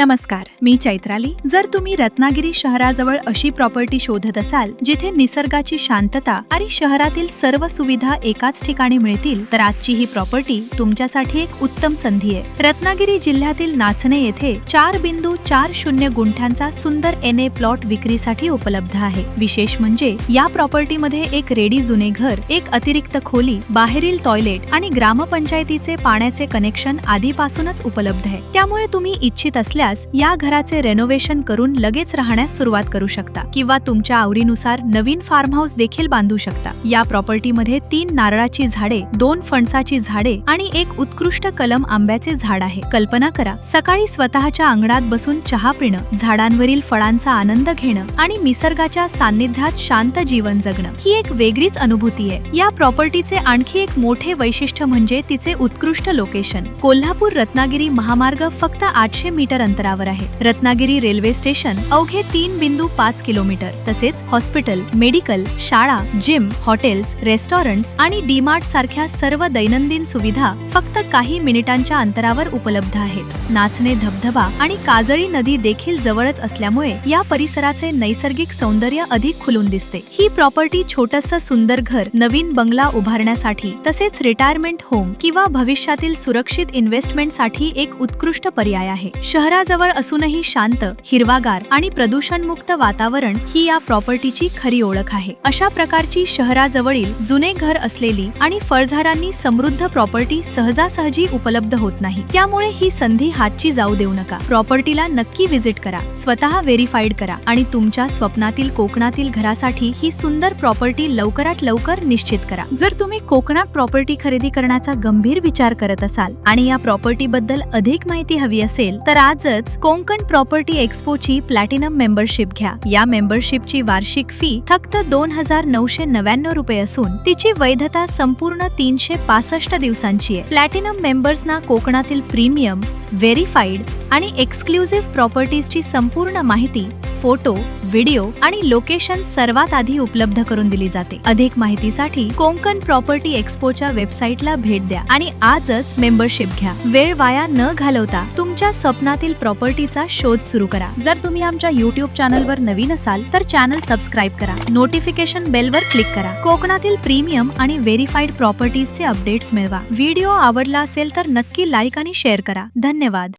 नमस्कार, मी चैत्राली। जर तुम्ही रत्नागिरी शहराजवळ अशी प्रॉपर्टी शोधत असाल जिथे निसर्गाची शांतता आणि शहरातील सर्व सुविधा एकाच ठिकाणी मिळतील, तर आजची ही प्रॉपर्टी तुमच्यासाठी एक उत्तम संधी आहे। रत्नागिरी जिल्ह्यातील नाचणे येथे 4.40 गुंठ्यांचा सुंदर NA प्लॉट विक्रीसाठी उपलब्ध आहे। विशेष म्हणजे या प्रॉपर्टीमध्ये एक रेडी जुने घर, एक अतिरिक्त खोली, बाहेरील टॉयलेट आणि ग्रामपंचायतीचे पाण्याचे कनेक्शन आधीपासूनच उपलब्ध आहे। त्यामुळे तुम्ही इच्छित असल्यास या घराचे रेनोव्हेशन करून लगेच राहण्यास सुरुवात करू शकता किंवा तुमच्या आवडीनुसार नवीन फार्म हाऊस देखील बांधू शकता। या प्रॉपर्टीमध्ये 3 नारळाची झाडे, 2 फणसाची झाडे आणि एक उत्कृष्ट कलम आंब्याचे झाड आहे। कल्पना करा, सकाळी स्वतःच्या अंगणात बसून चहा पिणं, झाडांवरील फळांचा आनंद घेणं आणि निसर्गाच्या सान्निध्यात शांत जीवन जगणं ही एक वेगळीच अनुभूती आहे। या प्रॉपर्टीचे आणखी एक मोठे वैशिष्ट्य म्हणजे तिचे उत्कृष्ट लोकेशन। कोल्हापूर रत्नागिरी महामार्ग फक्त 800 मीटर अंतरावर आहे। रत्नागिरी रेल्वे स्टेशन अवघे 3.5 किलोमीटर, तसेच हॉस्पिटल, मेडिकल, शाळा, जिम, हॉटेल्स, रेस्टॉरंट्स आणि डीमार्ट सारख्या सर्व दैनंदिन सुविधा फक्त काही मिनिटांच्या अंतरावर उपलब्ध आहेत। नाचणे धबधबा आणि काजळी नदी देखील जवळच असल्यामुळे या परिसराचे नैसर्गिक सौंदर्य अधिक खुलून दिसते। ही प्रॉपर्टी छोटंसं सुंदर घर, नवीन बंगला उभारण्यासाठी, तसेच रिटायरमेंट होम किंवा भविष्यातील सुरक्षित इन्व्हेस्टमेंटसाठी एक उत्कृष्ट पर्याय आहे। शहराजवळ असूनही शांत, हिरवागार आणि प्रदूषणमुक्त वातावरण ही या प्रॉपर्टीची खरी ओळख आहे। अशा प्रकारची शहराजवळील जुने घर असलेली आणि फळझाडांनी समृद्ध प्रॉपर्टी सहजासहजी उपलब्ध होत नाही। त्यामुळे ही संधी हातची जाऊ देऊ नका। प्रॉपर्टीला नक्की व्हिजिट करा, स्वतः व्हेरीफाईड करा आणि तुमच्या स्वप्नातील कोकणातील घरासाठी ही सुंदर प्रॉपर्टी लवकरात लवकर निश्चित करा। जर तुम्ही कोकणात प्रॉपर्टी खरेदी करण्याचा गंभीर विचार करत असाल आणि या प्रॉपर्टी बद्दल अधिक माहिती हवी असेल, तर आजच कोकण प्रॉपर्टी एक्सपोची प्लॅटिनम मेंबरशिप घ्या। या मेंबरशिपची वार्षिक फी फक्त 2,999 रुपये असून तिची वैधता संपूर्ण 365 दिवसांची आहे। प्लॅटिनम मेंबर्सना कोकणातील प्रीमियम, व्हेरीफाईड आणि एक्सक्लुझिव्ह प्रॉपर्टीजची संपूर्ण माहिती, फोटो, व्हिडिओ आणि लोकेशन सर्वात आधी उपलब्ध करून दिली जाते। अधिक माहितीसाठी कोकण प्रॉपर्टी एक्सपोच्या वेबसाईटला भेट द्या आणि आजच मेंबरशिप घ्या। वेळ वाया न घालवता तुमच्या स्वप्नातील प्रॉपर्टीचा शोध सुरू करा। जर तुम्ही आमच्या YouTube चॅनलवर नवीन असाल तर चॅनल सबस्क्राईब करा, नोटिफिकेशन बेलवर क्लिक करा। कोकणातील प्रीमियम आणि व्हेरीफाईड प्रॉपर्टीजचे अपडेट्स मिळवा। व्हिडिओ आवडला असेल तर नक्की लाईक आणि शेअर करा। धन्यवाद।